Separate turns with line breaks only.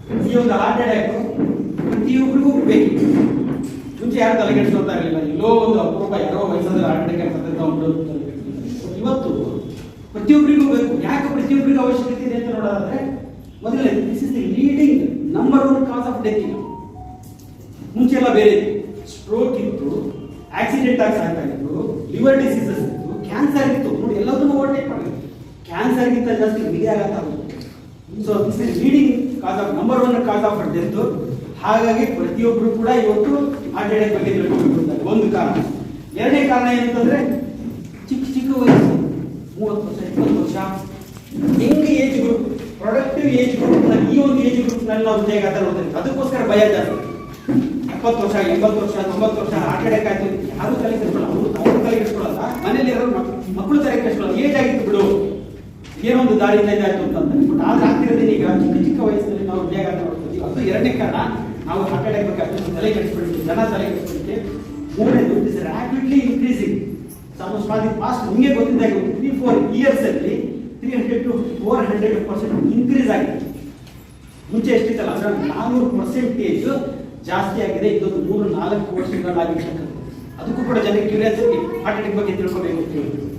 ಈ ಒಂದು heart attack ಪ್ರತಿಯೊಬ್ಬರಿಗೂ ಬೇಕಿತ್ತು. ಮುಂಚೆ ಯಾರು ತಲೆಗೆಡಿಸ್ಕೊಳ್ತಾ ಇರಲಿಲ್ಲ, ಎಲ್ಲೋ ಒಂದು ಅಪರೂಪ ಯಾರೋ ವಯಸ್ಸಾದ್ರೆ ಹಾರ್ಟ್ ಅಟ್ಯಾಕ್ ಸತ್ತ ಉಂಟು. ಇವತ್ತು ಪ್ರತಿಯೊಬ್ಬರಿಗೂ ಬೇಕು. ಯಾಕೆ ಪ್ರತಿಯೊಬ್ಬರಿಗೂ ಅವಶ್ಯಕತೆ ಇದೆ ಅಂತ ನೋಡೋದಾದ್ರೆ, ಮೊದಲನೇ this is the leading number 1 cause of death. ಮುಂಚೆ ಎಲ್ಲ ಬೇರೆ ಸ್ಟ್ರೋಕ್ ಇತ್ತು, ಆಕ್ಸಿಡೆಂಟ್ ಆಗಿ ಸಾಯ್ತಾ ಇತ್ತು, ಲಿವರ್ ಡಿಸೀಸಸ್ ಇತ್ತು, ಕ್ಯಾನ್ಸರ್ ಇತ್ತು. ನೋಡಿ ಎಲ್ಲದನ್ನು ಓವರ್ಟೇಕ್ ಮಾಡಿದ್ರು. ಕ್ಯಾನ್ಸರ್ ಗಿಂತ ಜಾಸ್ತಿ ಹೃದಯಾಘಾತ ಆಗುತ್ತೆ. So this is leading cause of number 1 cause of death. ಹಾಗಾಗಿ ಪ್ರತಿಯೊಬ್ಬರು ಕೂಡ ಇವತ್ತು ಹಾರ್ಟ್ ಅಟ್ಯಾಕ್ ಬಗ್ಗೆ ತಿಳ್ಕೊಬೇಕು. ಒಂದು ಕಾರಣ. ಎರಡನೇ ಕಾರಣ ಏನಂತಂದ್ರೆ ಚಿಕ್ಕ ಚಿಕ್ಕ ವಯಸ್ಸು, 30 ವರ್ಷ 20 ವರ್ಷ, ಹೆಂಗೆ age group, productive age group ನಲ್ಲಿ ಈ ಒಂದು ಏಜ್ ಗ್ರೂಪ್ ನಲ್ಲಿ ನಾವು ಹೃದಯಾಘಾತ ನೋಡ್ತೀವಿ. ಅದಕ್ಕೋಸ್ಕರ ಭಯ ಜಾಸ್ತಿ. 70 ವರ್ಷ 80 ವರ್ಷ 90 ವರ್ಷ ಹಾರ್ಟ್ ಅಟ್ಯಾಕ್ ಆಯ್ತು ಯಾರು ತಲೆ ಕೆಡಿಸ್ಕೊಳ್ಳಲ್ಲ. ಅವರು ತಲೆ ಕೆಡಿಸ್ಕೊಳ್ಳಲ್ಲ, ಮನೇಲಿ ಇರೋ ಮಕ್ಕಳು ತಲೆ ಕೆಡಿಸ್ಕೊಳ್ಳಲ್ಲ. ಏಜ್ ಆಗಿತ್ತು ಬಿಡು, ಏನೋ ಒಂದು ದಾರಿಯಿಂದ ಇದಾಯ್ತು ಅಂತಂದ್ರೆ. ಬಟ್ ಆದ್ರೆ ಆಗ್ತಿರೋದೇನು, ಈಗ ಚಿಕ್ಕ ಚಿಕ್ಕ ವಯಸ್ಸಿನಲ್ಲಿ ನಾವು ಹೃದಯಾಘಾತ ನೋಡ್ತೀವಿ. ಅದು ಎರಡನೇ ಕಾರಣ. ನಾವು ಹಾರ್ಟ್ ಅಟ್ಯಾಕ್ ಬಗ್ಗೆ ಅಷ್ಟು ತಲೆ ಕೆಡಿಸ್ಬಿಡ್ತೀವಿ, ಜನ ತಲೆ ಕೆಡಿಸ್ಬಿಡ್ತೀವಿ. ಮೂರನೇದು ಇಸ್ ರ್ಯಾಪಿಡ್ಲಿ ಇನ್ಕ್ರೀಸಿಂಗ್. ಪಾಸ್ಟ್ ನಿಮಗೆ ಗೊತ್ತಿದ್ದಾಗ 3-4 ಇಯರ್ಸ್ ಅಲ್ಲಿ 300 to 400% ಇನ್ಕ್ರೀಸ್ ಆಗಿದೆ. ಮುಂಚೆ ಎಷ್ಟಿತ್ತಲ್ಲ ಅಂದ್ರೆ 400% ಜಾಸ್ತಿ ಆಗಿದೆ. ಇದೊಂದು 3-4 ವರ್ಷಗಳಾಗಿರ್ತಕ್ಕಂಥದ್ದು. ಅದಕ್ಕೂ ಕೂಡ ಜನಕ್ಕೆ ಕ್ಯೂರಿಯಾಸಿಟಿ ಹಾರ್ಟ್ ಅಟ್ಯಾಕ್ ಬಗ್ಗೆ ತಿಳ್ಕೊಬೇಕು.